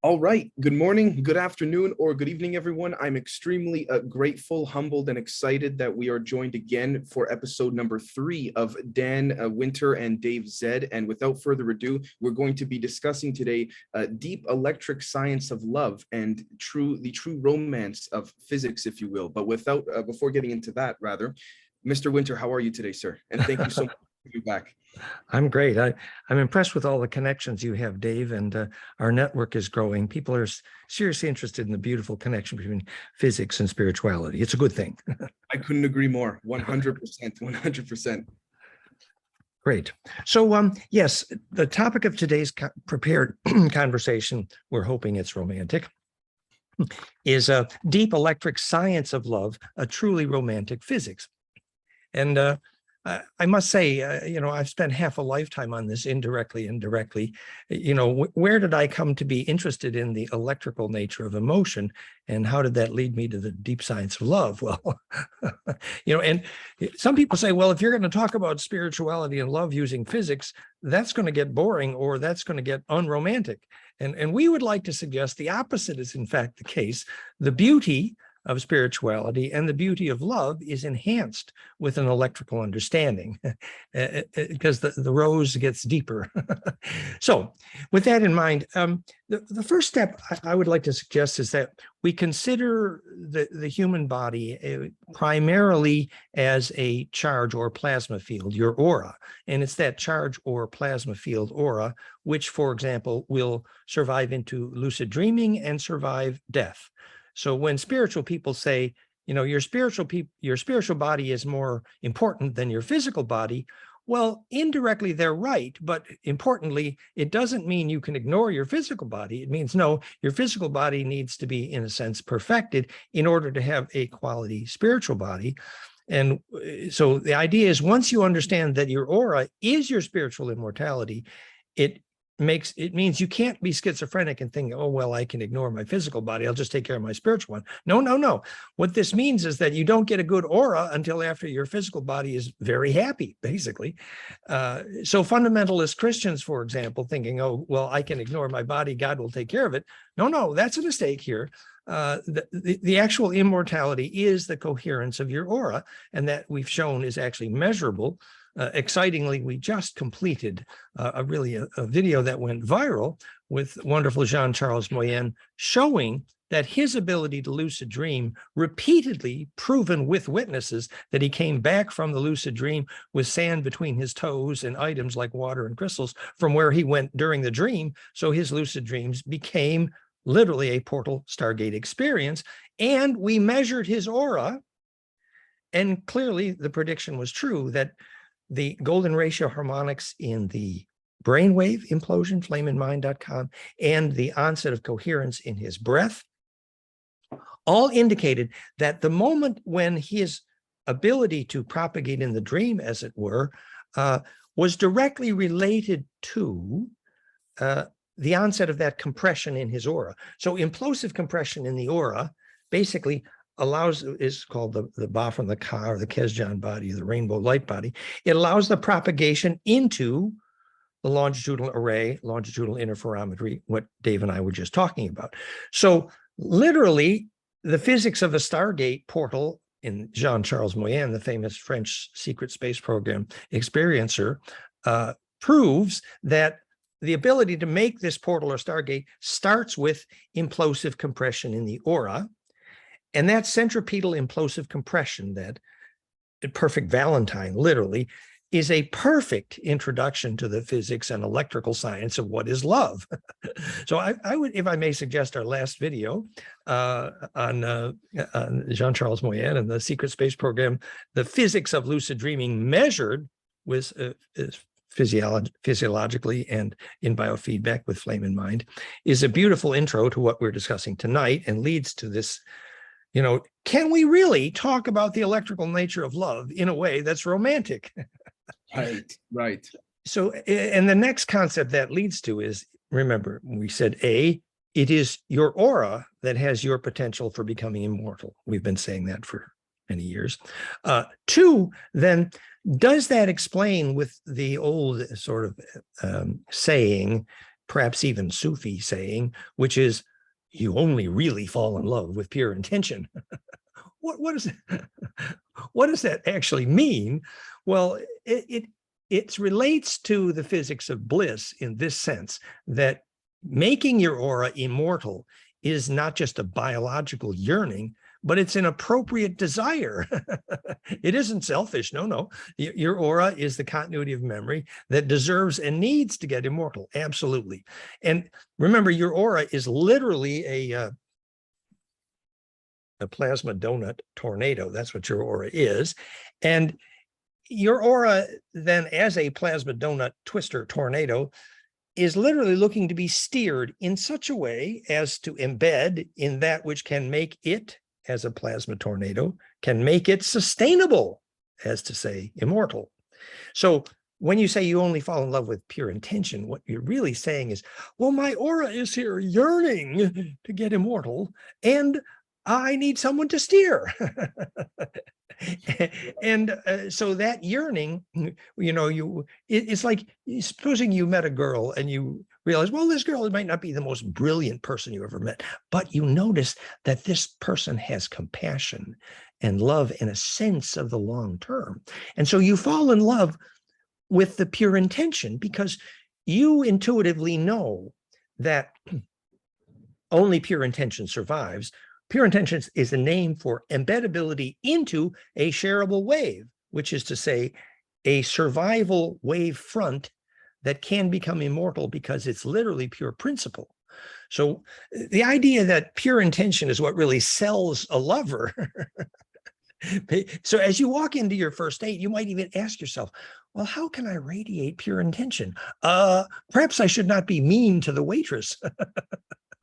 All right. Good morning, good afternoon, or good evening, everyone. I'm extremely grateful, humbled, and excited that we are joined again for episode number 3 of Dan Winter and Dave Zed. And without further ado, we're going to be discussing today deep electric science of love and the true romance of physics, if you will. But before getting into that, rather, Mr. Winter, how are you today, sir? And thank you so much for being back. I'm great. I'm impressed with all the connections you have, Dave, and our network is growing. People are seriously interested in the beautiful connection between physics and spirituality. It's a good thing. I couldn't agree more. 100%, 100%. Great. So, yes, the topic of today's prepared conversation, we're hoping it's romantic, is a deep electric science of love, a truly romantic physics. And I must say, I've spent half a lifetime on this indirectly and directly. Where did I come to be interested in the electrical nature of emotion, and how did that lead me to the deep science of love? Well, and some people say, well, if you're going to talk about spirituality and love using physics, that's going to get boring, or that's going to get unromantic. And we would like to suggest the opposite is in fact the case. The beauty of spirituality and the beauty of love is enhanced with an electrical understanding because the rose gets deeper. So with that in mind, the first step I would like to suggest is that we consider the human body primarily as a charge or plasma field, your aura. And it's that charge or plasma field aura, which, for example, will survive into lucid dreaming and survive death. So when spiritual people say, your spiritual body is more important than your physical body, well, indirectly, they're right. But importantly, it doesn't mean you can ignore your physical body. It means, no, your physical body needs to be, in a sense, perfected in order to have a quality spiritual body. And so the idea is, once you understand that your aura is your spiritual immortality, it means you can't be schizophrenic and think, oh, well, I can ignore my physical body. I'll just take care of my spiritual one. No. What this means is that you don't get a good aura until after your physical body is very happy, basically. So fundamentalist Christians, for example, thinking, oh, well, I can ignore my body, God will take care of it. No, that's a mistake here. The actual immortality is the coherence of your aura, and that we've shown is actually measurable. Excitingly, we just completed a video that went viral with wonderful Jean-Charles Moyen, showing that his ability to lucid dream, repeatedly proven with witnesses that he came back from the lucid dream with sand between his toes and items like water and crystals from where he went during the dream. So his lucid dreams became literally a portal Stargate experience. And we measured his aura, and clearly the prediction was true that the golden ratio harmonics in the brainwave implosion, flameinmind.com, and the onset of coherence in his breath all indicated that the moment when his ability to propagate in the dream, as it were, was directly related to the onset of that compression in his aura. So implosive compression in the aura basically is called the Ba from the Ka, or the Kesjan body, the rainbow light body. It allows the propagation into the longitudinal array, longitudinal interferometry, what Dave and I were just talking about. So literally, the physics of a Stargate portal in Jean-Charles Moyen, the famous French secret space program experiencer, proves that the ability to make this portal or Stargate starts with implosive compression in the aura. And that centripetal implosive compression, that perfect Valentine, literally, is a perfect introduction to the physics and electrical science of what is love. So I would, if I may suggest, our last video on Jean-Charles Moyen and the secret space program, the physics of lucid dreaming measured with physiologically and in biofeedback with Flame in Mind, is a beautiful intro to what we're discussing tonight, and leads to this. Can we really talk about the electrical nature of love in a way that's romantic? Right. So, and the next concept that leads to is, remember, we said it is your aura that has your potential for becoming immortal. We've been saying that for many years. 2, then, does that explain with the old sort of saying, perhaps even Sufi saying, which is, you only really fall in love with pure intention. What is what does that actually mean? Well, it relates to the physics of bliss in this sense, that making your aura immortal is not just a biological yearning, but it's an appropriate desire. It isn't selfish. No. Your aura is the continuity of memory that deserves and needs to get immortal. Absolutely. And remember, your aura is literally a plasma donut tornado. That's what your aura is. And your aura then, as a plasma donut twister tornado, is literally looking to be steered in such a way as to embed in that which can make it, as a plasma tornado, can make it sustainable, as to say, immortal. So when you say you only fall in love with pure intention, what you're really saying is, well, my aura is here yearning to get immortal, and I need someone to steer. And so that yearning, it's like, supposing you met a girl and you realize, well, this girl might not be the most brilliant person you ever met, but you notice that this person has compassion and love and a sense of the long term. And so you fall in love with the pure intention because you intuitively know that only pure intention survives. Pure intentions is a name for embedability into a shareable wave, which is to say, a survival wave front that can become immortal because it's literally pure principle. So the idea that pure intention is what really sells a lover. So as you walk into your first date, you might even ask yourself, well, how can I radiate pure intention? Perhaps I should not be mean to the waitress.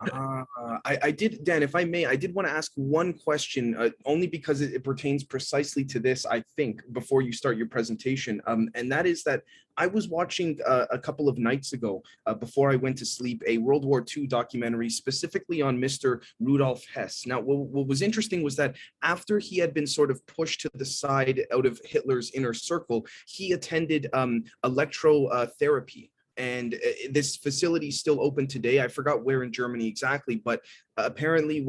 I did, Dan, if I may, I did want to ask one question, only because it pertains precisely to this, I think, before you start your presentation. And that is that I was watching a couple of nights ago, before I went to sleep, a World War II documentary specifically on Mr. Rudolf Hess. Now, what was interesting was that after he had been sort of pushed to the side out of Hitler's inner circle, he attended electrotherapy. And this facility is still open today. I forgot where in Germany exactly, but apparently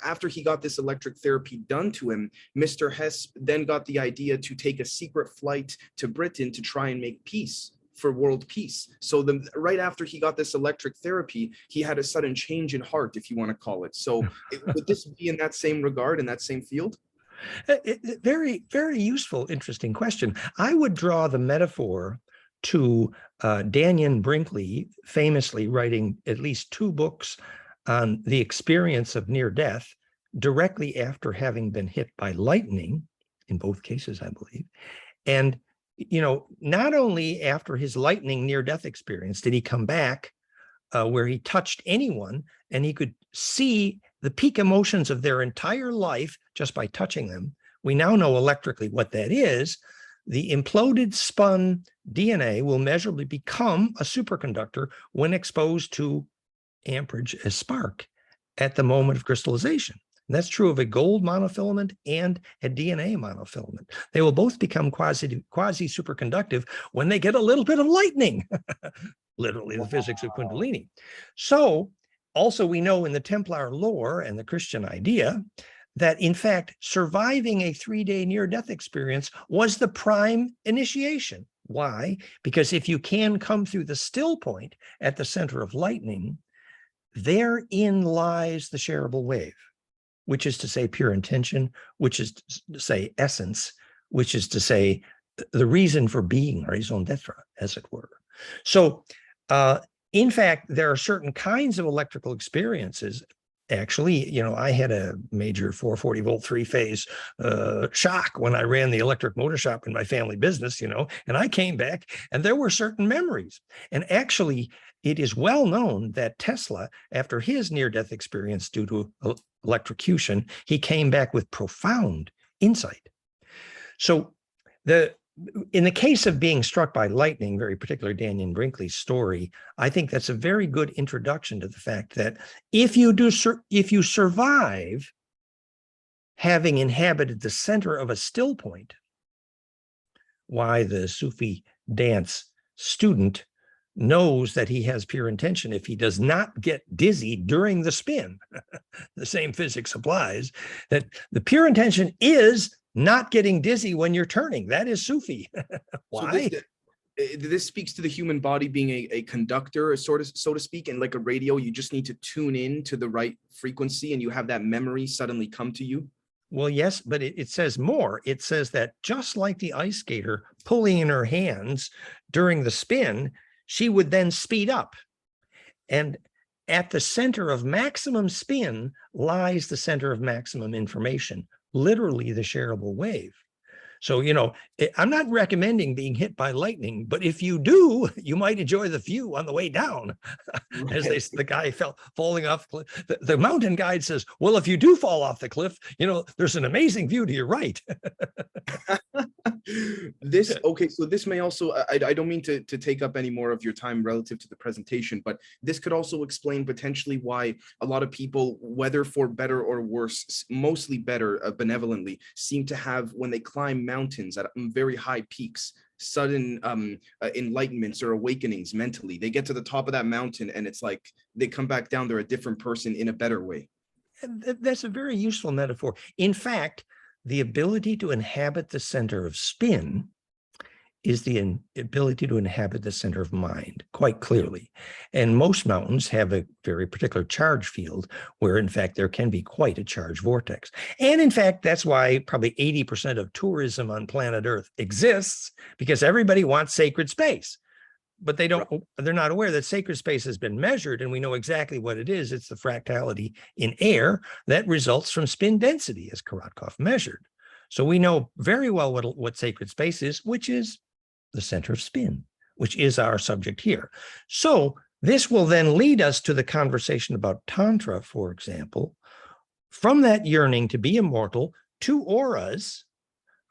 after he got this electric therapy done to him, Mr. Hess then got the idea to take a secret flight to Britain to try and make peace, for world peace. So right after he got this electric therapy, he had a sudden change in heart, if you want to call it. So would this be in that same regard, in that same field? Very, very useful, interesting question. I would draw the metaphor to Daniel Brinkley, famously writing at least 2 books on the experience of near death directly after having been hit by lightning, in both cases, I believe. And, not only after his lightning near death experience did he come back where he touched anyone and he could see the peak emotions of their entire life just by touching them. We now know electrically what that is. The imploded spun DNA will measurably become a superconductor when exposed to amperage as spark at the moment of crystallization. And that's true of a gold monofilament and a DNA monofilament. They will both become quasi superconductive when they get a little bit of lightning, literally the physics of Kundalini. So also we know in the Templar lore and the Christian idea that in fact, surviving a 3-day near-death experience was the prime initiation. Why? Because if you can come through the still point at the center of lightning, therein lies the shareable wave, which is to say pure intention, which is to say essence, which is to say the reason for being, raison d'etre, as it were. So in fact, there are certain kinds of electrical experiences. Actually, I had a major 440 volt 3-phase shock when I ran the electric motor shop in my family business, and I came back and there were certain memories. And actually, it is well known that Tesla, after his near-death experience due to electrocution, he came back with profound insight. So in the case of being struck by lightning, very particular Daniel Brinkley's story, I think that's a very good introduction to the fact that if you survive having inhabited the center of a still point, why the Sufi dance student knows that he has pure intention if he does not get dizzy during the spin. The same physics applies, that the pure intention is not getting dizzy when you're turning. That is Sufi. Why? So this speaks to the human body being a conductor, so to speak, and like a radio, you just need to tune in to the right frequency and you have that memory suddenly come to you. Well, yes, but it says more. It says that just like the ice skater pulling in her hands during the spin, she would then speed up. And at the center of maximum spin lies the center of maximum information, literally the shareable wave. So, I'm not recommending being hit by lightning, but if you do, you might enjoy the view on the way down. As the guy falling off the cliff. The mountain guide says, well, if you do fall off the cliff, there's an amazing view to your right. So this may also, I don't mean to take up any more of your time relative to the presentation, but this could also explain potentially why a lot of people, whether for better or worse, mostly better, benevolently, seem to have, when they climb mountains at very high peaks, sudden enlightenments or awakenings mentally. They get to the top of that mountain and it's like they come back down, they're a different person in a better way. That's a very useful metaphor. In fact, the ability to inhabit the center of spin is the ability to inhabit the center of mind, quite clearly. And most mountains have a very particular charge field where, in fact, there can be quite a charge vortex. And in fact, that's why probably 80% of tourism on planet Earth exists, because everybody wants sacred space. But they're not aware that sacred space has been measured, and we know exactly what it is. It's the fractality in air that results from spin density, as Korotkov measured. So we know very well what sacred space is, which is the center of spin, which is our subject here. So this will then lead us to the conversation about Tantra, for example. From that yearning to be immortal, two auras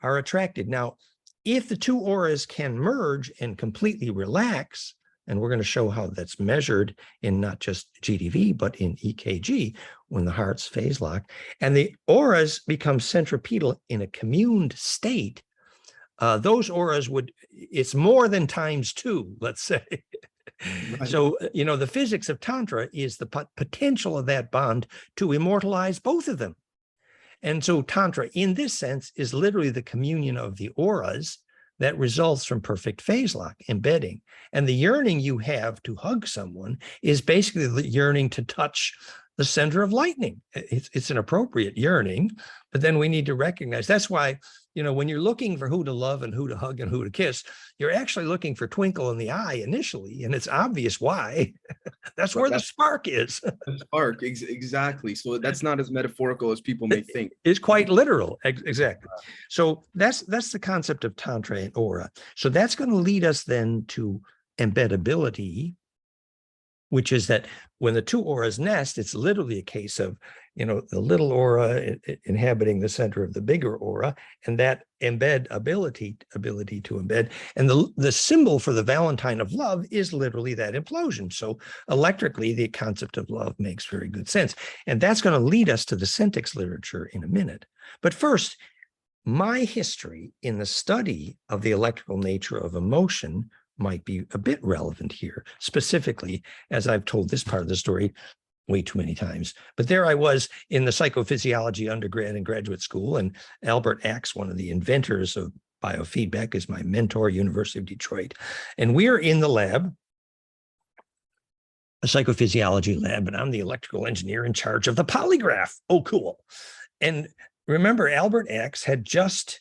are attracted. Now, if the two auras can merge and completely relax, and we're going to show how that's measured in not just GDV, but in EKG, when the hearts phase lock, and the auras become centripetal in a communed state, those auras it's more than ×2, let's say. Right. So, the physics of Tantra is the potential of that bond to immortalize both of them. And so Tantra, in this sense, is literally the communion of the auras that results from perfect phase lock, embedding. And the yearning you have to hug someone is basically the yearning to touch the center of lightning. It's an appropriate yearning, but then we need to recognize that's why, when you're looking for who to love and who to hug and who to kiss, you're actually looking for twinkle in the eye initially, and it's obvious why. That's where the spark is. The spark, exactly. So that's not as metaphorical as people may think. It's quite literal, exactly. So that's the concept of Tantra and aura. So that's going to lead us then to embedability, which is that when the two auras nest, it's literally a case of, the little aura inhabiting the center of the bigger aura, and that embedability, ability to embed. And the symbol for the Valentine of love is literally that implosion. So electrically, the concept of love makes very good sense. And that's going to lead us to the Syntax literature in a minute. But first, my history in the study of the electrical nature of emotion might be a bit relevant here, specifically, as I've told this part of the story way too many times. But there I was in the psychophysiology undergrad and graduate school, and Albert Axe, one of the inventors of biofeedback, is my mentor, University of Detroit. And we're in the lab, a psychophysiology lab, and I'm the electrical engineer in charge of the polygraph. Oh, cool. And remember, Albert Axe had just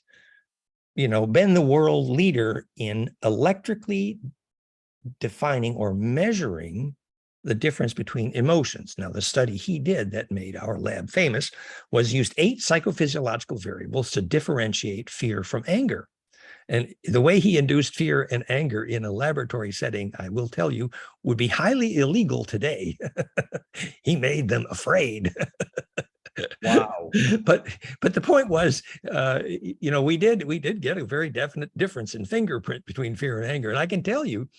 been the world leader in electrically defining or measuring the difference between emotions. Now, the study he did that made our lab famous was used 8 psychophysiological variables to differentiate fear from anger. And the way he induced fear and anger in a laboratory setting, I will tell you, would be highly illegal today. He made them afraid. Wow. But the point was, we did get a very definite difference in fingerprint between fear and anger. And I can tell you,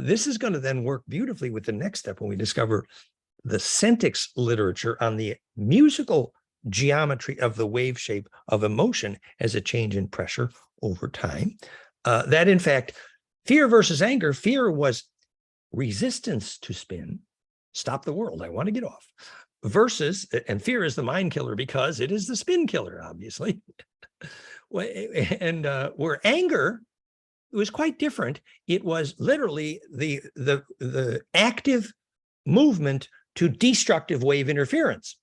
this is going to then work beautifully with the next step when we discover the Syntax literature on the musical geometry of the wave shape of emotion as a change in pressure over time. That in fact, fear versus anger, fear was resistance to spin, stop the world, I want to get off, versus, and fear is the mind killer because it is the spin killer, obviously. And where anger was quite different. It was literally the active movement to destructive wave interference.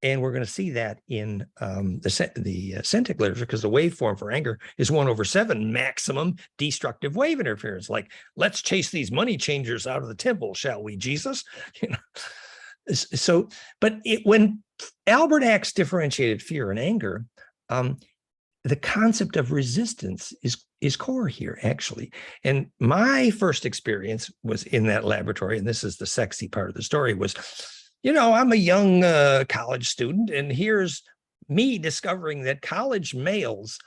And we're going to see that in the Centric literature, because the waveform for anger is 1/7 maximum destructive wave interference. Like, let's chase these money changers out of the temple, shall we, Jesus? You know. So, but when Albert Axe differentiated fear and anger, the concept of resistance is core here, actually. And my first experience was in that laboratory, and this is the sexy part of the story, was, you know, I'm a young college student, and here's me discovering that college males,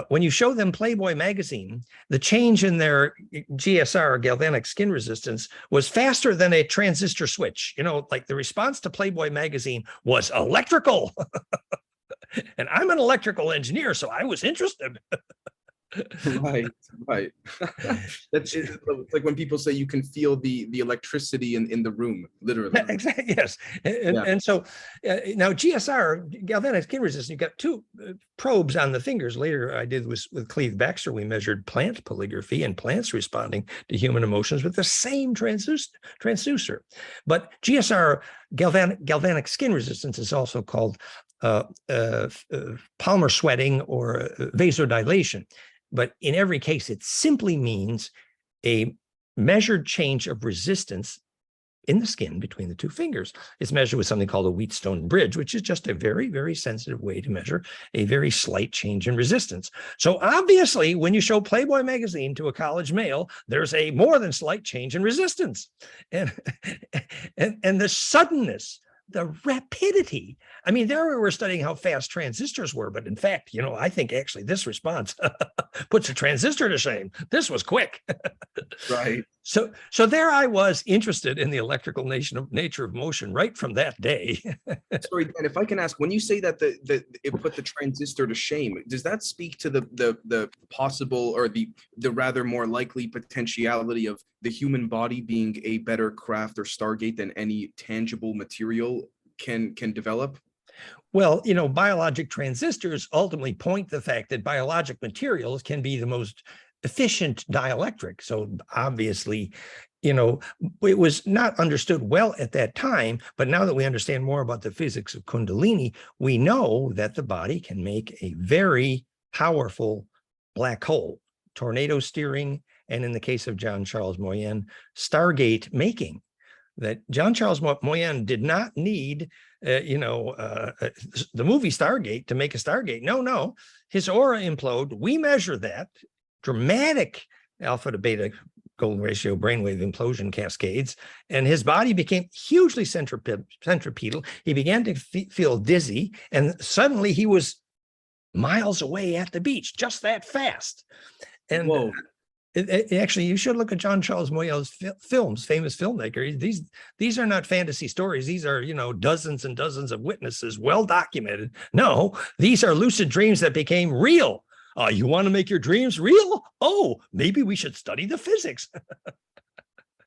when you show them Playboy magazine, the change in their GSR, galvanic skin resistance, was faster than a transistor switch. You know, like the response to Playboy magazine was electrical. And I'm an electrical engineer, so I was interested. Right. That's it. It's like when people say you can feel the electricity in the room, literally. Exactly. Yes. And so now GSR, galvanic skin resistance, you've got two probes on the fingers. Later I did with Cleve Baxter, we measured plant polygraphy and plants responding to human emotions with the same transducer. But GSR, galvanic skin resistance, is also called Palmer sweating or vasodilation. But in every case, it simply means a measured change of resistance in the skin between the two fingers. It's measured with something called a Wheatstone bridge, which is just a very, very sensitive way to measure a very slight change in resistance. So obviously, when you show Playboy magazine to a college male, there's a more than slight change in resistance. And the suddenness, the rapidity. I mean, there we were studying how fast transistors were, but in fact, you know, I think actually this response puts a transistor to shame. This was quick. Right. So there I was, interested in the electrical nature of motion right from that day. Sorry, Dan, if I can ask, when you say that it put the transistor to shame, does that speak to the possible, or the rather more likely potentiality of the human body being a better craft or Stargate than any tangible material can develop? Well, you know, biologic transistors ultimately point to the fact that biologic materials can be the most efficient dielectric. So obviously, you know, it was not understood well at that time, but now that we understand more about the physics of Kundalini, we know that the body can make a very powerful black hole, tornado steering, and in the case of John Charles Moyen, Stargate making. That John Charles Moyen did not need, the movie Stargate to make a Stargate. No, his aura implode. We measure that. Dramatic alpha to beta golden ratio brainwave implosion cascades, and his body became hugely centripetal. He began to feel dizzy, and suddenly he was miles away at the beach, just that fast. And whoa. Actually, you should look at John Charles Moyen's films, famous filmmaker. These are not fantasy stories. These are, you know, dozens and dozens of witnesses, well documented. No, these are lucid dreams that became real. You want to make your dreams real? Oh, maybe we should study the physics.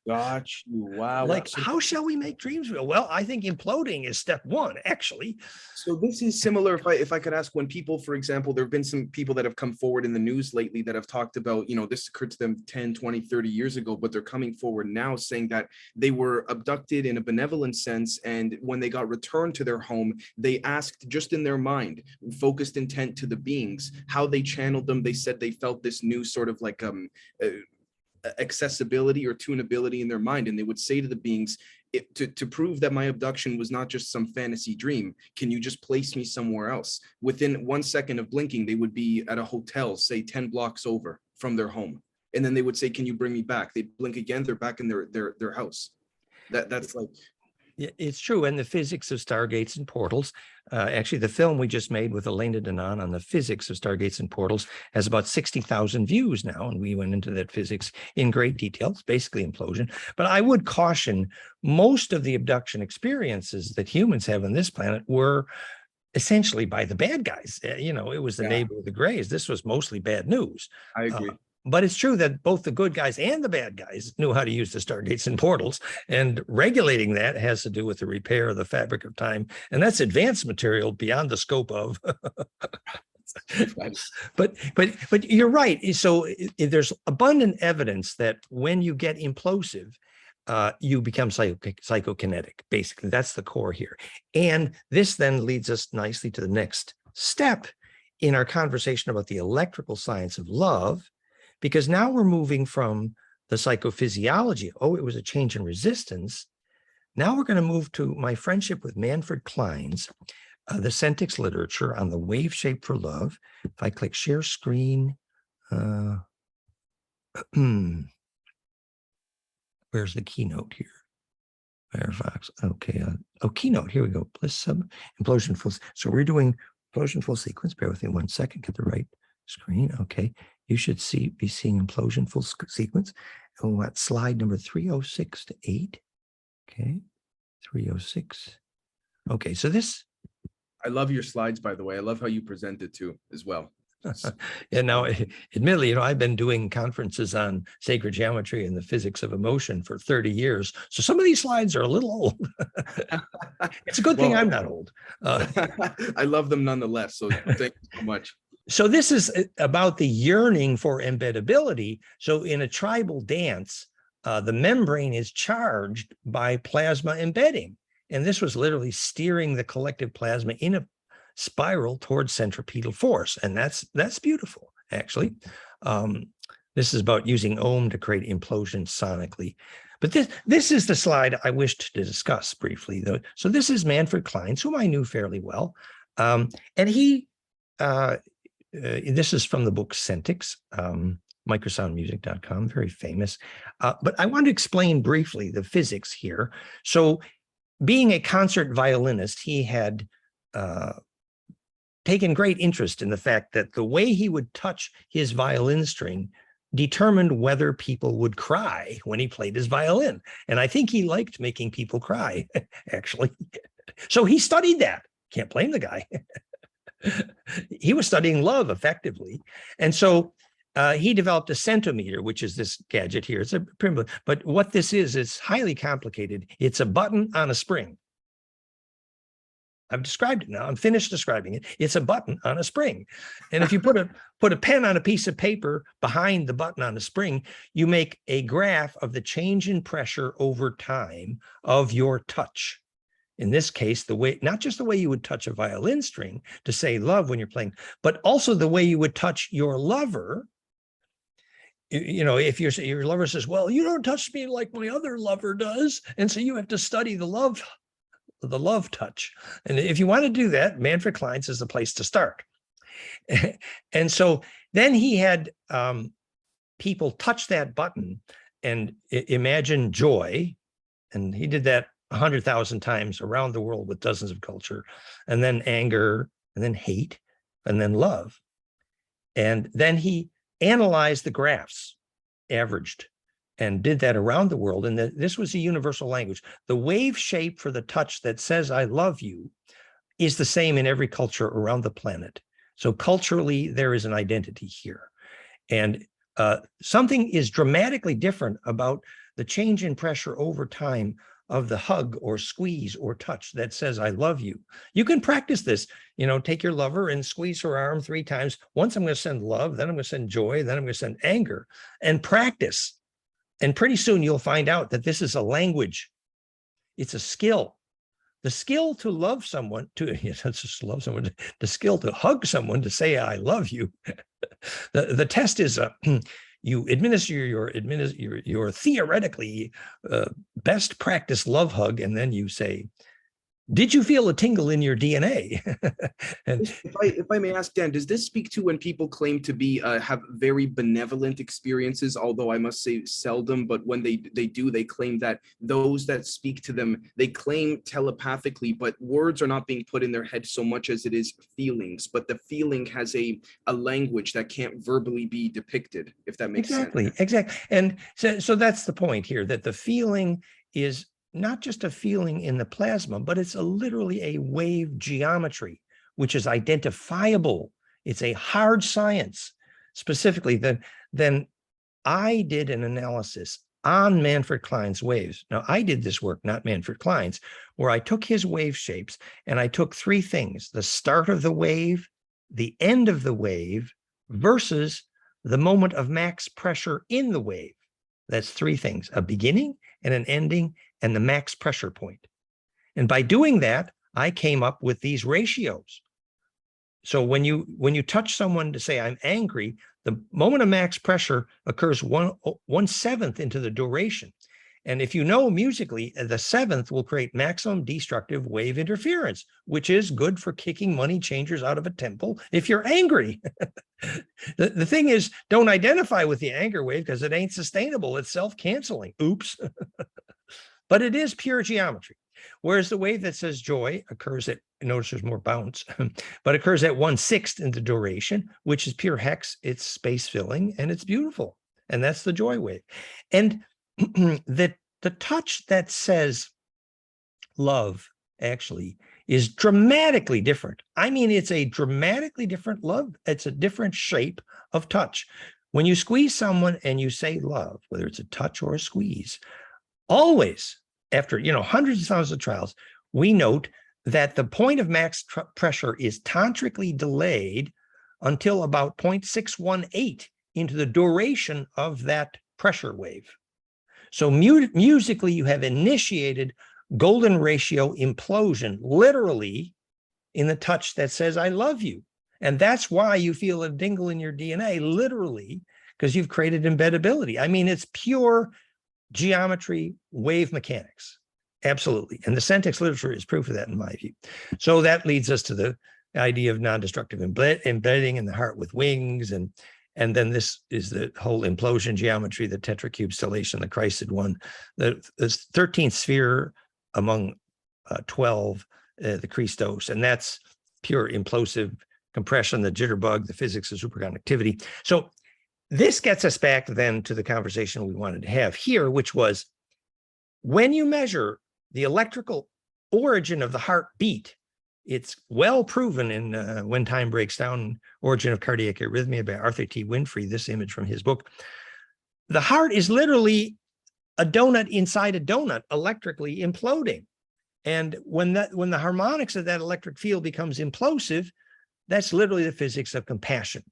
Got you. Wow. Like, how shall we make dreams real? Well, I think imploding is step one, actually. So this is similar. If I could ask, when people, for example, there have been some people that have come forward in the news lately that have talked about, you know, this occurred to them 10, 20, 30 years ago, but they're coming forward now saying that they were abducted in a benevolent sense. And when they got returned to their home, they asked, just in their mind, focused intent to the beings, how they channeled them. They said they felt this new sort of like accessibility or tunability in their mind, and they would say to the beings, to prove that my abduction was not just some fantasy dream, can you just place me somewhere else? Within 1 second of blinking, they would be at a hotel, say 10 blocks over from their home, and then they would say, can you bring me back? They blink again, they're back in their house. That's like, it's true. And the physics of stargates and portals, actually, the film we just made with Elena Denon on the physics of stargates and portals has about 60,000 views now. And we went into that physics in great detail. It's basically implosion. But I would caution, most of the abduction experiences that humans have on this planet were essentially by the bad guys. You know, it was the neighbor of the Greys. This was mostly bad news. I agree. But it's true that both the good guys and the bad guys knew how to use the stargates and portals, and regulating that has to do with the repair of the fabric of time. And that's advanced material beyond the scope of. But you're right. So there's abundant evidence that when you get implosive, you become psychokinetic. Basically, that's the core here. And this then leads us nicely to the next step in our conversation about the electrical science of love, because now we're moving from the psychophysiology. Oh, it was a change in resistance. Now we're going to move to my friendship with Manfred Klein's the Centix literature on the wave shape for love. If I click share screen, where's the keynote here? Firefox. Okay. Keynote. Here we go. Bliss sub implosion full. So we're doing implosion full sequence. Bear with me 1 second. Get the right screen. Okay. You should be seeing implosion full sequence. And what slide number 306 to 8? Okay. 306. Okay. So this. I love your slides, by the way. I love how you present it too, as well. And now, admittedly, I've been doing conferences on sacred geometry and the physics of emotion for 30 years. So some of these slides are a little old. It's a good thing I'm not old. I love them nonetheless. So thank you so much. So this is about the yearning for embedability. So in a tribal dance, the membrane is charged by plasma embedding. And this was literally steering the collective plasma in a spiral towards centripetal force. And that's beautiful, actually. This is about using ohm to create implosion sonically. But this is the slide I wished to discuss briefly, though. So this is Manfred Klein's, whom I knew fairly well. And he, this is from the book Centix, microsoundmusic.com, very famous. But I want to explain briefly the physics here. So being a concert violinist, he had taken great interest in the fact that the way he would touch his violin string determined whether people would cry when he played his violin. And I think he liked making people cry, actually. So he studied that. Can't blame the guy. He was studying love effectively. And so he developed a centometer, which is this gadget here. It's a primitive, but what this is, it's highly complicated. It's a button on a spring. I've described it now. I'm finished describing it. It's a button on a spring. And if you put a pen on a piece of paper behind the button on the spring, you make a graph of the change in pressure over time of your touch. In this case, the way, not just the way you would touch a violin string to say love when you're playing, but also the way you would touch your lover. You know, if your lover says, well, you don't touch me like my other lover does. And so you have to study the love touch. And if you want to do that, Manfred Klein's is the place to start. And so then he had people touch that button and imagine joy. And he did that 100,000 times around the world with dozens of culture, and then anger, and then hate, and then love. And then he analyzed the graphs, averaged, and did that around the world. And this was a universal language. The wave shape for the touch that says, I love you, is the same in every culture around the planet. So culturally, there is an identity here. And something is dramatically different about the change in pressure over time of the hug or squeeze or touch that says, I love you. You can practice this, take your lover and squeeze her arm 3 times. Once I'm going to send love, then I'm going to send joy, then I'm going to send anger, and practice. And pretty soon you'll find out that this is a language. It's a skill. The skill to love someone, the skill to hug someone, to say, I love you. The test is you administer your theoretically best practice love hug, and then you say, did you feel a tingle in your DNA? And if I may ask, Dan, does this speak to when people claim to be have very benevolent experiences? Although I must say seldom, but when they do, they claim that those that speak to them, they claim telepathically, but words are not being put in their head so much as it is feelings. But the feeling has a language that can't verbally be depicted, if that makes sense. Exactly. And so that's the point here, that the feeling is not just a feeling in the plasma, but it's literally a wave geometry, which is identifiable. It's a hard science, specifically than I did an analysis on Manfred Klein's waves. Now, I did this work, not Manfred Klein's, where I took his wave shapes and I took three things: the start of the wave, the end of the wave, versus the moment of max pressure in the wave. That's three things: a beginning and an ending and the max pressure point. And by doing that, I came up with these ratios. So when you touch someone to say I'm angry, the moment of max pressure occurs 1/7 into the duration. And if you know musically, the seventh will create maximum destructive wave interference, which is good for kicking money changers out of a temple if you're angry. The thing is, don't identify with the anger wave because it ain't sustainable. It's self-canceling. Oops. But it is pure geometry. Whereas the wave that says joy occurs at, notice there's more bounce, but occurs at 1/6 in the duration, which is pure hex. It's space filling and it's beautiful. And that's the joy wave. And the touch that says love actually is dramatically different. I mean, it's a dramatically different love. It's a different shape of touch. When you squeeze someone and you say love, whether it's a touch or a squeeze, always after, hundreds of thousands of trials, we note that the point of max pressure is tantrically delayed until about 0.618 into the duration of that pressure wave. So musically, you have initiated golden ratio implosion, literally, in the touch that says, I love you. And that's why you feel a dingle in your DNA, literally, because you've created embedability. I mean, it's pure geometry, wave mechanics. Absolutely. And the Sentex literature is proof of that, in my view. So that leads us to the idea of non-destructive embedding in the heart with wings. And then this is the whole implosion geometry, the tetracube stellation, the Chrysid one, the 13th sphere among 12, the Christos, and that's pure implosive compression, the jitterbug, the physics of superconductivity. So this gets us back then to the conversation we wanted to have here, which was when you measure the electrical origin of the heartbeat, it's well proven in When Time Breaks Down, Origin of Cardiac Arrhythmia by Arthur T. Winfrey, this image from his book. The heart is literally a donut inside a donut, electrically imploding. And when the harmonics of that electric field becomes implosive, that's literally the physics of compassion.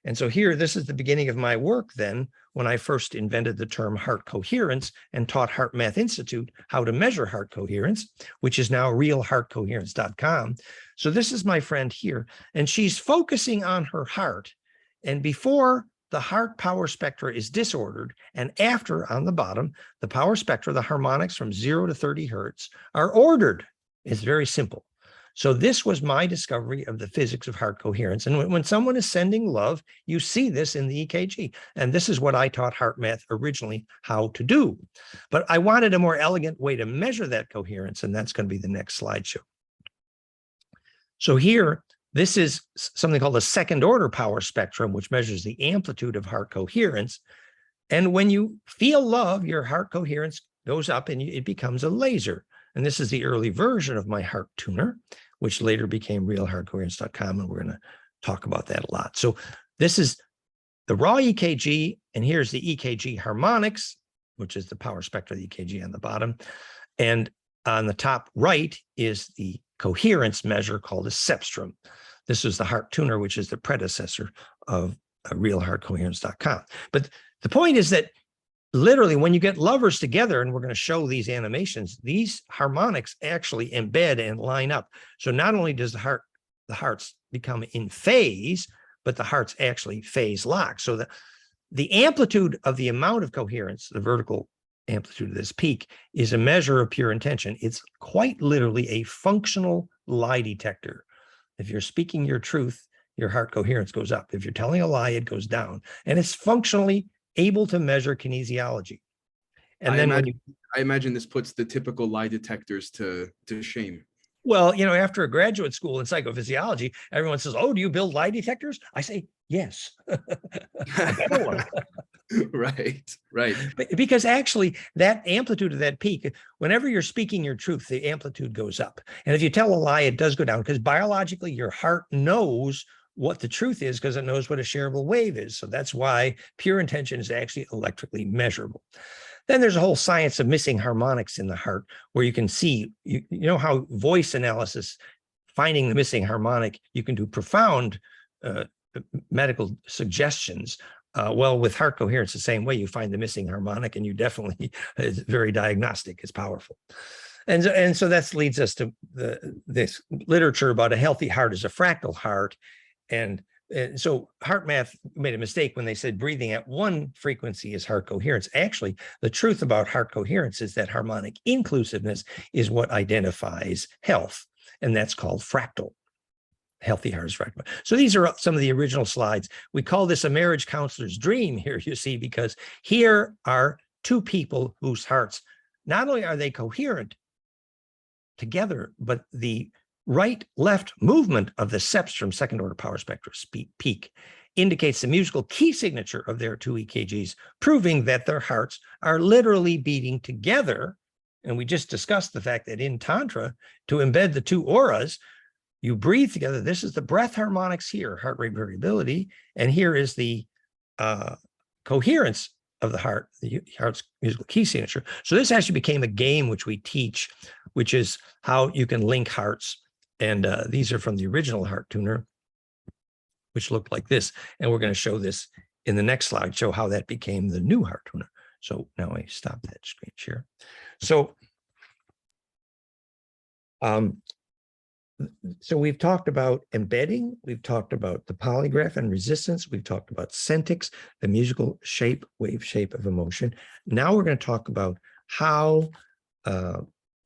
And so here, this is the beginning of my work then, when I first invented the term heart coherence and taught Heart Math Institute how to measure heart coherence, which is now realheartcoherence.com. So this is my friend here, and she's focusing on her heart. And before the heart power spectra is disordered, and after, on the bottom, the power spectra, the harmonics from 0 to 30 hertz are ordered. It's very simple. So this was my discovery of the physics of heart coherence. And when someone is sending love, you see this in the EKG. And this is what I taught Heart Math originally how to do. But I wanted a more elegant way to measure that coherence, and that's going to be the next slideshow. So here, this is something called a second order power spectrum, which measures the amplitude of heart coherence. And when you feel love, your heart coherence goes up and it becomes a laser. And this is the early version of my heart tuner, which later became realheartcoherence.com. And we're going to talk about that a lot. So this is the raw EKG, and here's the EKG harmonics, which is the power spectra of the EKG on the bottom. And on the top right is the coherence measure called a cepstrum. This is the heart tuner, which is the predecessor of realheartcoherence.com. But the point is that literally, when you get lovers together, and we're going to show these animations, these harmonics actually embed and line up. So not only does the hearts become in phase, but the hearts actually phase lock. So the amplitude of the amount of coherence, the vertical amplitude of this peak, is a measure of pure intention. It's quite literally a functional lie detector. If you're speaking your truth, your heart coherence goes up. If you're telling a lie, it goes down. And it's functionally able to measure kinesiology. And I imagine this puts the typical lie detectors to shame. Well, after a graduate school in psychophysiology, everyone says, oh, do you build lie detectors? I say, yes. Right. Because actually that amplitude of that peak, whenever you're speaking your truth, the amplitude goes up. And if you tell a lie, it does go down, because biologically your heart knows what the truth is because it knows what a shareable wave is. So that's why pure intention is actually electrically measurable. Then there's a whole science of missing harmonics in the heart, where you can see, you know how voice analysis, finding the missing harmonic, you can do profound medical suggestions. Well, with heart coherence, the same way, you find the missing harmonic and you definitely, it's very diagnostic, it's powerful. And so that leads us to this literature about a healthy heart is a fractal heart. And so heart math made a mistake when they said breathing at one frequency is heart coherence. Actually, the truth about heart coherence is that harmonic inclusiveness is what identifies health, and that's called fractal. Healthy heart is fractal. So these are some of the original slides. We call this a marriage counselor's dream here, you see, because here are two people whose hearts, not only are they coherent together, but the right-left movement of the cepstrum second-order power spectra peak indicates the musical key signature of their two EKGs, proving that their hearts are literally beating together. And we just discussed the fact that in Tantra, to embed the two auras, you breathe together. This is the breath harmonics here, heart rate variability, and here is the coherence of the heart, the heart's musical key signature. So this actually became a game which we teach, which is how you can link hearts. And these are from the original heart tuner, which looked like this. And we're going to show this in the next slide, show how that became the new heart tuner. So now I stop that screen share. So, so we've talked about embedding, we've talked about the polygraph and resistance, we've talked about centics, the musical shape, wave shape of emotion. Now we're going to talk about how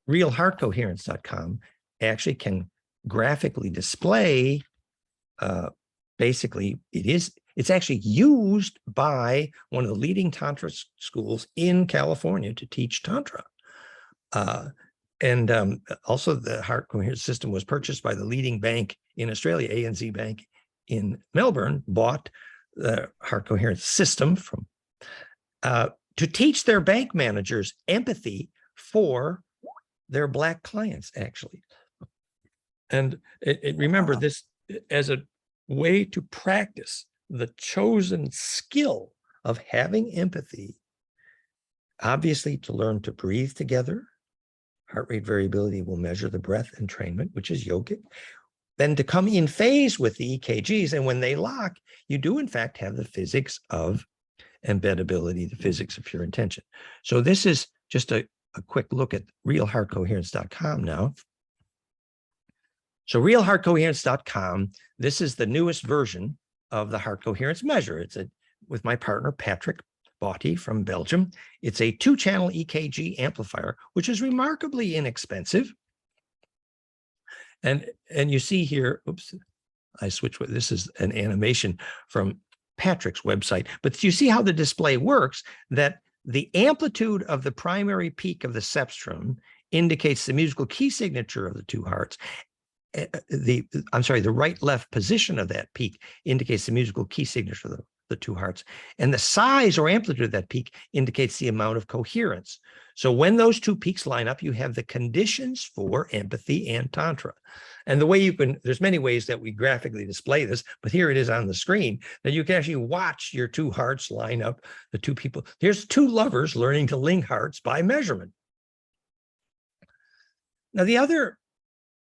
realheartcoherence.com actually can graphically display, basically it's actually used by one of the leading Tantra schools in California to teach Tantra. And also the heart coherence system was purchased by the leading bank in Australia, ANZ Bank in Melbourne, bought the heart coherence system from to teach their bank managers empathy for their Black clients, actually. And remember this as a way to practice the chosen skill of having empathy, obviously to learn to breathe together. Heart rate variability will measure the breath entrainment, which is yogic. Then to come in phase with the EKGs, and when they lock, you do in fact have the physics of embedability, the physics of pure intention. So this is just a quick look at realheartcoherence.com now. So realheartcoherence.com, this is the newest version of the heart coherence measure. It's with my partner, Patrick Botti from Belgium. It's a 2-channel EKG amplifier, which is remarkably inexpensive. And you see here, oops, I switched with, this is an animation from Patrick's website, but you see how the display works, that the amplitude of the primary peak of the cepstrum indicates the musical key signature of the two hearts. The right-left position of that peak indicates the musical key signature of the two hearts. And the size or amplitude of that peak indicates the amount of coherence. So when those two peaks line up, you have the conditions for empathy and Tantra. And the way you can, there's many ways that we graphically display this, but here it is on the screen, that you can actually watch your two hearts line up, the two people. Here's two lovers learning to link hearts by measurement. Now, the other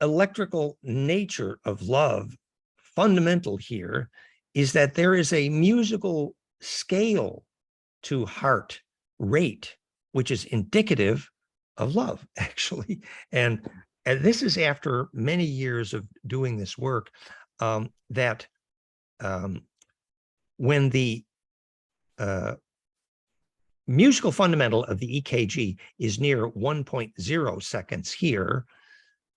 electrical nature of love, fundamental here, is that there is a musical scale to heart rate, which is indicative of love, actually. And this is after many years of doing this work, that when the musical fundamental of the EKG is near 1.0 seconds here,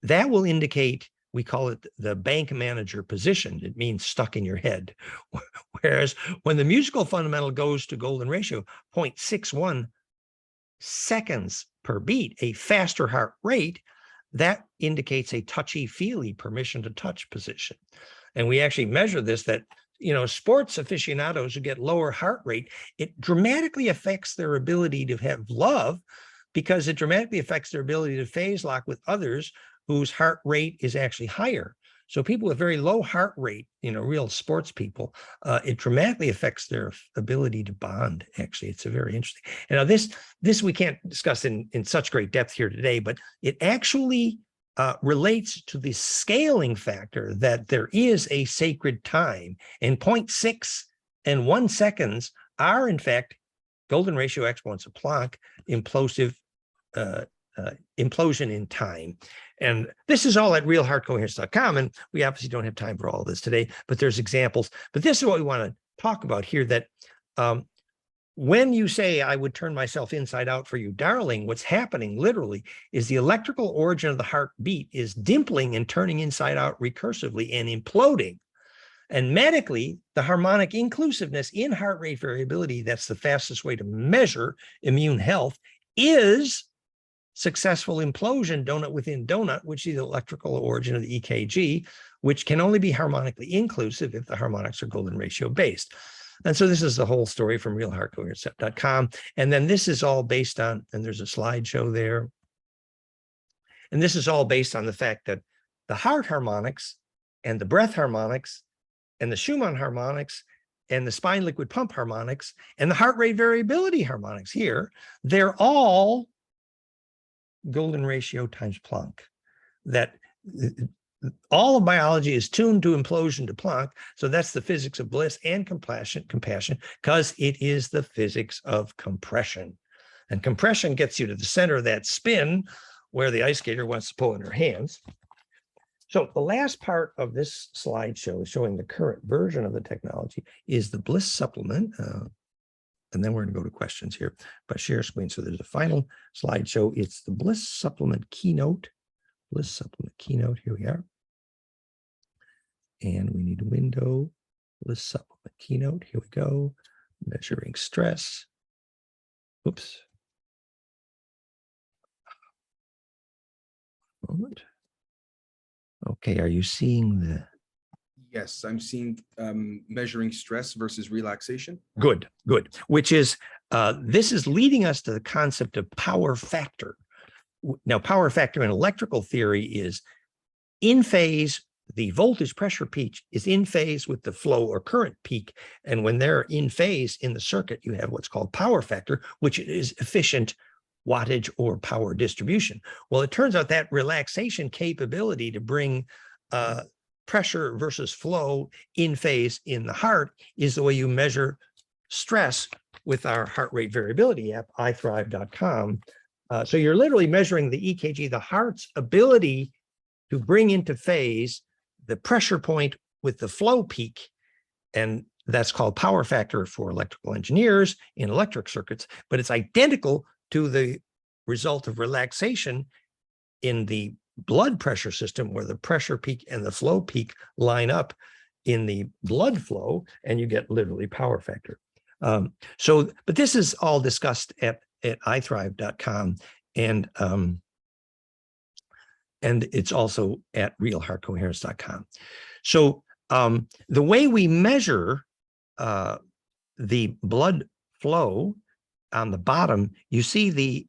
that will indicate, we call it the bank manager position. It means stuck in your head. Whereas when the musical fundamental goes to golden ratio, 0.61 seconds per beat, a faster heart rate, that indicates a touchy-feely permission to touch position. And we actually measure this, that, you know, sports aficionados who get lower heart rate, it dramatically affects their ability to have love, because it dramatically affects their ability to phase lock with others whose heart rate is actually higher. So people with very low heart rate, real sports people, it dramatically affects their ability to bond. Actually, it's a very interesting. And now this we can't discuss in such great depth here today, but it actually relates to the scaling factor that there is a sacred time, and 0.6 and 1 seconds are in fact golden ratio exponents of Planck implosive implosion in time. And this is all at realheartcoherence.com. And we obviously don't have time for all of this today, but there's examples. But this is what we want to talk about here, that when you say, I would turn myself inside out for you, darling, what's happening literally is the electrical origin of the heartbeat is dimpling and turning inside out recursively and imploding. And medically, the harmonic inclusiveness in heart rate variability, that's the fastest way to measure immune health, is successful implosion, donut within donut, which is the electrical origin of the EKG, which can only be harmonically inclusive if the harmonics are golden ratio based. And so this is the whole story from realheartcoherence.com. And then this is all based on, and there's a slideshow there. And this is all based on the fact that the heart harmonics and the breath harmonics and the Schumann harmonics and the spine liquid pump harmonics and the heart rate variability harmonics here, they're all golden ratio times Planck. That all of biology is tuned to implosion to Planck. So that's the physics of bliss and compassion, because it is the physics of compression. And compression gets you to the center of that spin where the ice skater wants to pull in her hands. So the last part of this slideshow showing the current version of the technology is the bliss supplement. And then we're going to go to questions here, but share screen. So there's a final slideshow. It's the bliss supplement keynote. Bliss supplement keynote. Here we are. And we need a window. Bliss supplement keynote. Here we go. Measuring stress. Oops. Moment. Okay, are you seeing the? Yes, I'm seeing measuring stress versus relaxation. Good. Which is, this is leading us to the concept of power factor. Now, power factor in electrical theory is in phase, the voltage pressure peak is in phase with the flow or current peak. And when they're in phase in the circuit, you have what's called power factor, which is efficient wattage or power distribution. Well, it turns out that relaxation capability to bring pressure versus flow in phase in the heart is the way you measure stress with our heart rate variability app, iThrive.com. So you're literally measuring the EKG, the heart's ability to bring into phase the pressure point with the flow peak. And that's called power factor for electrical engineers in electric circuits, but it's identical to the result of relaxation in the blood pressure system, where the pressure peak and the flow peak line up in the blood flow, and you get literally power factor. But this is all discussed at iThrive.com, and it's also at realheartcoherence.com. So the way we measure the blood flow, on the bottom, you see the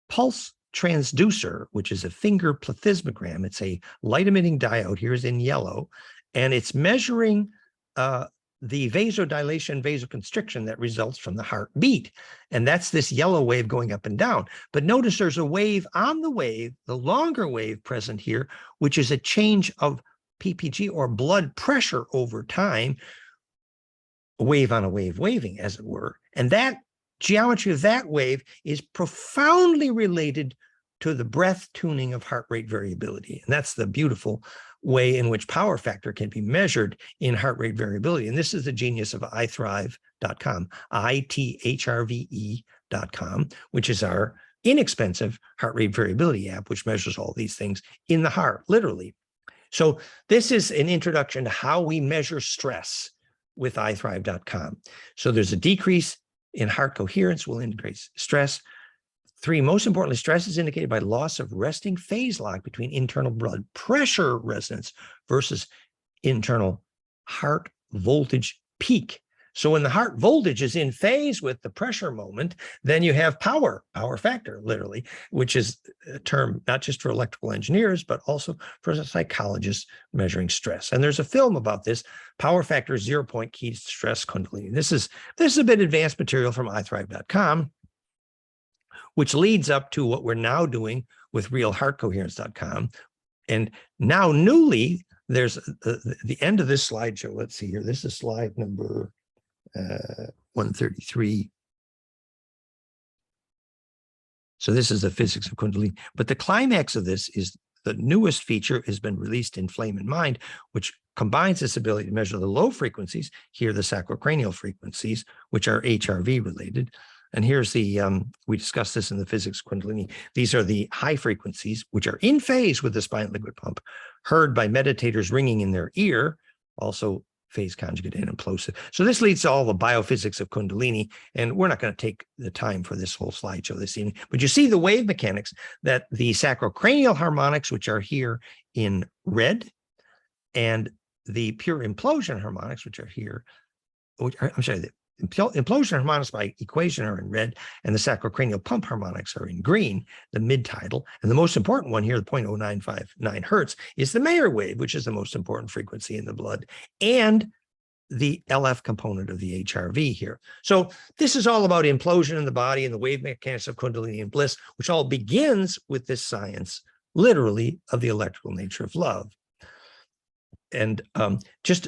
pulse transducer, which is a finger plethysmogram. It's a light emitting diode. Here's in yellow, and it's measuring the vasodilation, vasoconstriction that results from the heartbeat. And that's this yellow wave going up and down. But notice there's a wave on the wave, the longer wave present here, which is a change of PPG or blood pressure over time, a wave on a wave waving, as it were. And that geometry of that wave is profoundly related to the breath tuning of heart rate variability. And that's the beautiful way in which power factor can be measured in heart rate variability. And this is the genius of iThrive.com, ITHRVE.com, which is our inexpensive heart rate variability app, which measures all these things in the heart, literally. So this is an introduction to how we measure stress with iThrive.com. So there's a decrease in heart coherence will increase stress. 3, most importantly, stress is indicated by loss of resting phase lock between internal blood pressure resonance versus internal heart voltage peak. So when the heart voltage is in phase with the pressure moment, then you have power factor, literally, which is a term not just for electrical engineers, but also for psychologists measuring stress. And there's a film about this, power factor 0-point key stress Kundalini. This is a bit advanced material from iThrive.com, which leads up to what we're now doing with realheartcoherence.com. And now newly, there's the end of this slideshow. Let's see here. This is slide number 133. So this is the physics of Kundalini. But the climax of this is the newest feature has been released in Flame and Mind, which combines this ability to measure the low frequencies, here the sacrocranial frequencies, which are HRV related. And here's the, we discussed this in the physics of Kundalini. These are the high frequencies, which are in phase with the spinal liquid pump, heard by meditators ringing in their ear, also phase conjugate and implosive. So this leads to all the biophysics of Kundalini, and we're not going to take the time for this whole slideshow this evening, but you see the wave mechanics that the sacrocranial harmonics, which are here in red, and the pure implosion harmonics, which are here, which are, I'm sorry, the implosion harmonics by equation are in red, and the sacrocranial pump harmonics are in green, the mid-tidal. And the most important one here, the 0.0959 hertz, is the Mayer wave, which is the most important frequency in the blood, and the LF component of the HRV here. So this is all about implosion in the body and the wave mechanics of Kundalini and bliss, which all begins with this science, literally, of the electrical nature of love. And just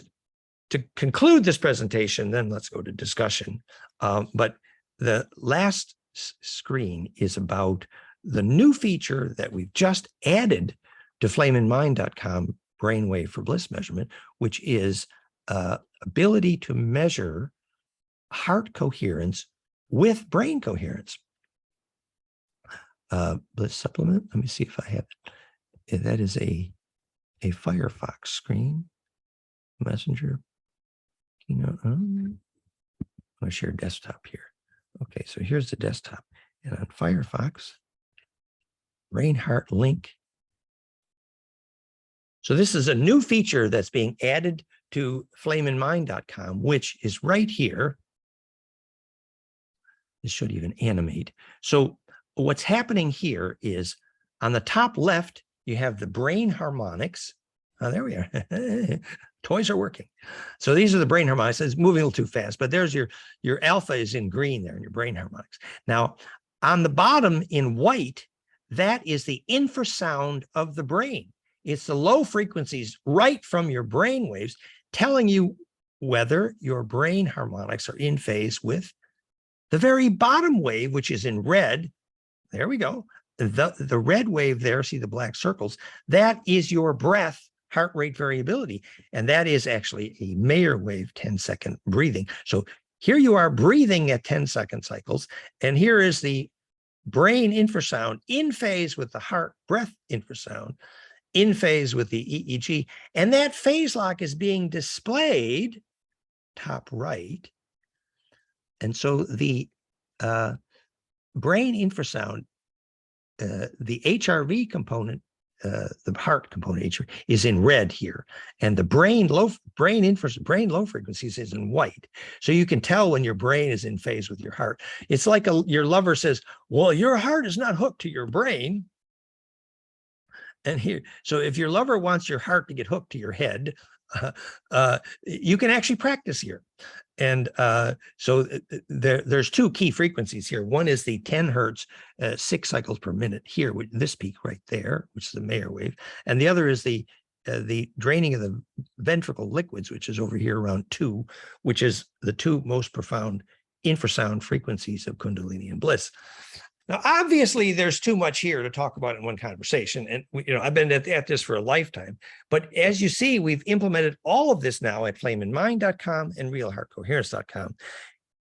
to conclude this presentation, then let's go to discussion. But the last screen is about the new feature that we've just added to flameandmind.com brainwave for bliss measurement, which is ability to measure heart coherence with brain coherence. Bliss supplement, let me see if I have it. That is a Firefox screen, Messenger. You know, I'm going to share desktop here. Okay, so here's the desktop. And on Firefox, Brain Heart Link. So this is a new feature that's being added to flameandmind.com, which is right here. This should even animate. So what's happening here is on the top left, you have the brain harmonics. Oh, there we are. Toys are working. So these are the brain harmonics. It's moving a little too fast, but there's your alpha is in green there in your brain harmonics. Now, on the bottom in white, that is the infrasound of the brain. It's the low frequencies right from your brain waves telling you whether your brain harmonics are in phase with the very bottom wave, which is in red. There we go. The red wave there, see the black circles, that is your breath heart rate variability. And that is actually a Mayer wave 10-second breathing. So here you are breathing at 10-second cycles. And here is the brain infrasound in phase with the heart breath infrasound, in phase with the EEG. And that phase lock is being displayed top right. And so the brain infrasound, the HRV component, the heart component is in red here, and the brain low frequencies is in white. So you can tell when your brain is in phase with your heart. It's like your lover says, well, your heart is not hooked to your brain. And here, so if your lover wants your heart to get hooked to your head, you can actually practice here. And so there's two key frequencies here. One is the 10 hertz, 6 cycles per minute here with this peak right there, which is the Mayer wave. And the other is the draining of the ventricle liquids, which is over here around 2, which is the two most profound infrasound frequencies of Kundalini and bliss. Now, obviously, there's too much here to talk about in one conversation. And, I've been at this for a lifetime. But as you see, we've implemented all of this now at flameandmind.com and realheartcoherence.com.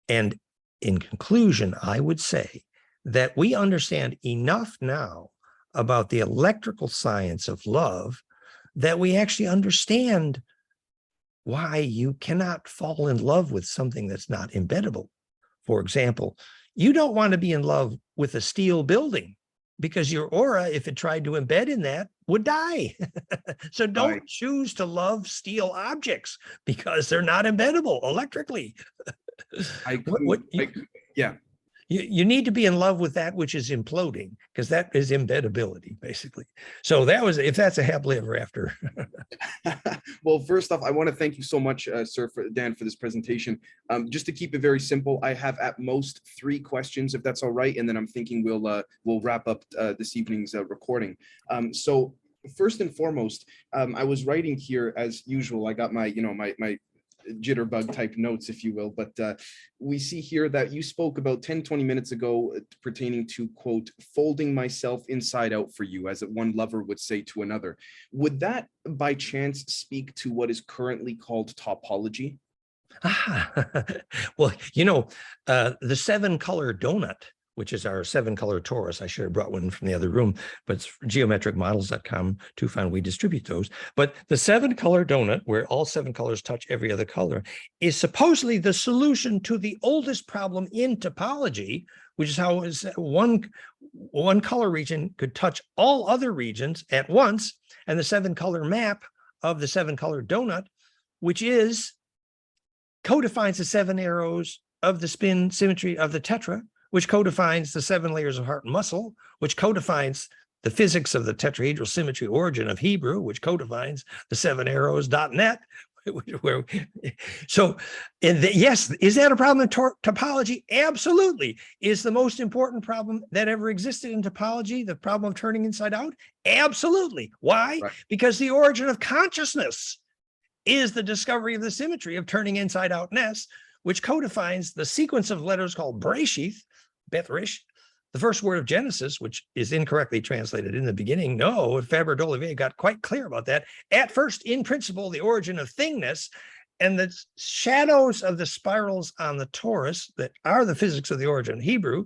And in conclusion, I would say that we understand enough now about the electrical science of love that we actually understand why you cannot fall in love with something that's not embeddable. For example, you don't want to be in love with a steel building because your aura, if it tried to embed in that, would die. So don't Right. choose to love steel objects because they're not embeddable electrically. Yeah. You need to be in love with that which is imploding, because that is embedability, basically. So that was, if that's a happily ever after. Well, first off, I want to thank you so much, sir, Dan, for this presentation. Just to keep it very simple, I have at most 3 questions, if that's all right, and then I'm thinking we'll wrap up this evening's recording. So first and foremost, I was writing here as usual. I got my my jitterbug type notes, if you will, but we see here that you spoke about 10-20 minutes ago pertaining to, quote, folding myself inside out for you, as one lover would say to another. Would that by chance speak to what is currently called topology? Well, the 7-color donut, which is our 7-color torus. I should have brought one from the other room, but it's geometricmodels.com to find we distribute those. But the 7-color donut, where all 7 colors touch every other color, is supposedly the solution to the oldest problem in topology, which is how one color region could touch all other regions at once. And the 7-color map of the 7-color donut, which codefines the 7 arrows of the spin symmetry of the tetra, which codefines the 7 layers of heart and muscle, which codefines the physics of the tetrahedral symmetry origin of Hebrew, which codefines the 7arrows.net. So, yes, is that a problem in topology? Absolutely. Is the most important problem that ever existed in topology the problem of turning inside out? Absolutely. Why? Right. Because the origin of consciousness is the discovery of the symmetry of turning inside outness, which codefines the sequence of letters called Bereshith, Bethrish, the first word of Genesis, which is incorrectly translated in the beginning. No, Faber d'Olivet got quite clear about that. At first, in principle, the origin of thingness, and the shadows of the spirals on the torus that are the physics of the origin of Hebrew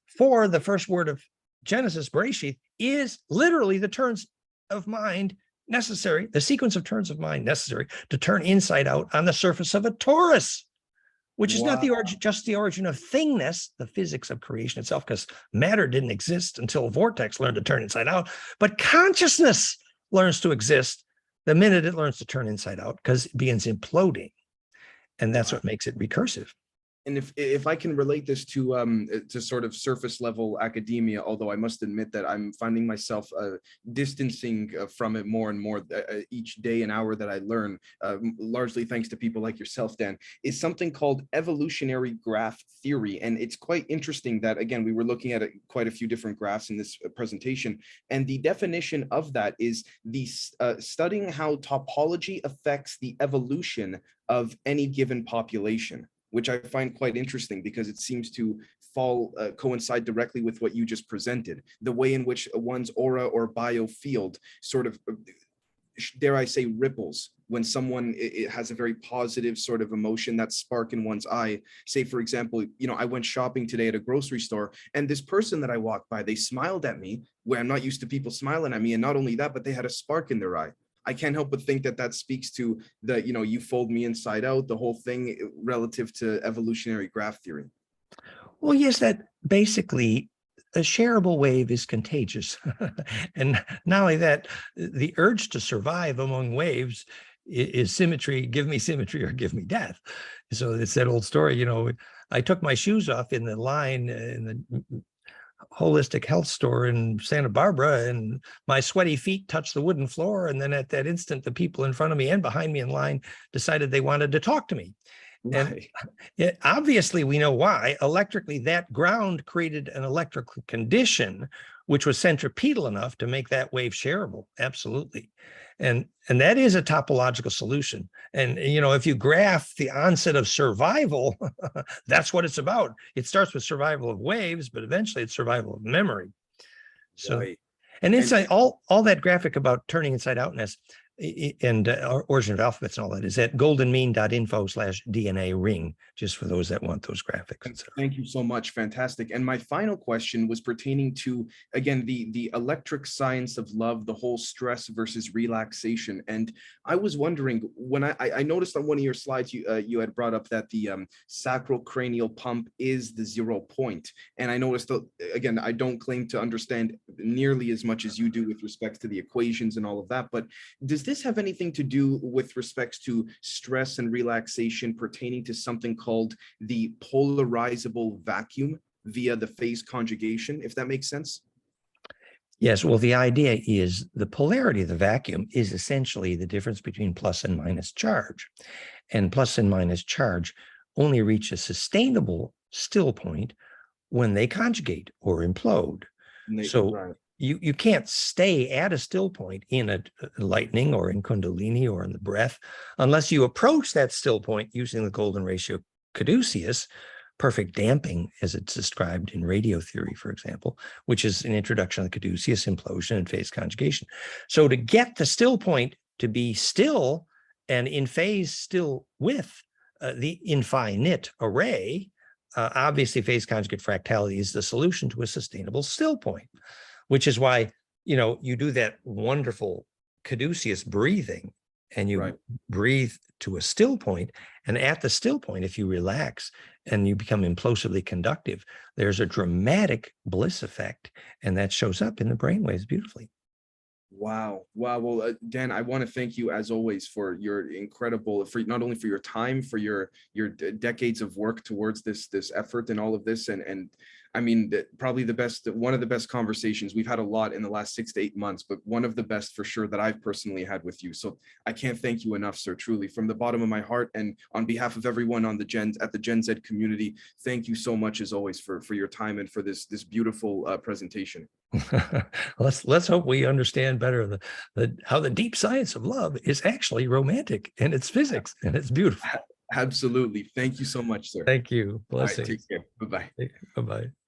for the first word of Genesis, Bereshith, is literally the turns of mind necessary, the sequence of turns of mind necessary to turn inside out on the surface of a torus, which is not the origin, just the origin of thingness, the physics of creation itself, because matter didn't exist until a vortex learned to turn inside out. But consciousness learns to exist the minute it learns to turn inside out, because it begins imploding. And that's what makes it recursive. And if I can relate this to sort of surface level academia, although I must admit that I'm finding myself distancing from it more and more each day and hour that I learn, largely thanks to people like yourself, Dan, is something called evolutionary graph theory. And it's quite interesting that, again, we were looking at quite a few different graphs in this presentation. And the definition of that is the studying how topology affects the evolution of any given population, which I find quite interesting because it seems to coincide directly with what you just presented. The way in which one's aura or biofield sort of, dare I say, ripples when someone it has a very positive sort of emotion, that spark in one's eye. Say, for example, I went shopping today at a grocery store, and this person that I walked by, they smiled at me, where I'm not used to people smiling at me. And not only that, but they had a spark in their eye. I can't help but think that that speaks to the, you fold me inside out, the whole thing relative to evolutionary graph theory. Well, yes, that basically a shareable wave is contagious. And not only that, the urge to survive among waves is symmetry, give me symmetry or give me death. So it's that old story, I took my shoes off in the line in the holistic health store in Santa Barbara, and my sweaty feet touched the wooden floor. And then at that instant, the people in front of me and behind me in line decided they wanted to talk to me. Right. And obviously we know why. Electrically, that ground created an electrical condition which was centripetal enough to make that wave shareable. Absolutely. And that is a topological solution. And, if you graph the onset of survival, that's what it's about. It starts with survival of waves, but eventually it's survival of memory. So, right. And inside all that graphic about turning inside outness and origin of alphabets and all that is at goldenmean.info/DNA ring, just for those that want those graphics. Thank you so much. Fantastic. And my final question was pertaining to, again, the electric science of love, the whole stress versus relaxation. And I was wondering, when I noticed on one of your slides, you had brought up that the sacral cranial pump is the 0 point. And I noticed that, again, I don't claim to understand nearly as much as you do with respect to the equations and all of that, but does this have anything to do with respects to stress and relaxation pertaining to something called the polarizable vacuum via the phase conjugation, if that makes sense? Yes, well, the idea is the polarity of the vacuum is essentially the difference between plus and minus charge. And plus and minus charge only reach a sustainable still point when they conjugate or implode. So Right. you can't stay at a still point in a lightning or in Kundalini or in the breath unless you approach that still point using the golden ratio caduceus, perfect damping, as it's described in radio theory, for example, which is an introduction of the caduceus, implosion, and phase conjugation. So to get the still point to be still and in phase still with the infinite array, obviously phase conjugate fractality is the solution to a sustainable still point, which is why, you do that wonderful caduceus breathing and you breathe to a still point. And at the still point, if you relax and you become implosively conductive, there's a dramatic bliss effect. And that shows up in the brainwaves beautifully. Wow. Well, Dan, I want to thank you as always for your incredible, for not only for your time, for your decades of work towards this effort and all of this. And I mean, probably one of the best conversations we've had a lot in the last 6 to 8 months, but one of the best for sure that I've personally had with you. So I can't thank you enough, sir, truly from the bottom of my heart. And on behalf of everyone on the Gen Z community, thank you so much as always for your time and for this beautiful presentation. Let's hope we understand better how the deep science of love is actually romantic and it's physics and it's beautiful. Absolutely. Thank you so much, sir. Thank you. Blessings. All right, take care. Bye-bye. Bye-bye.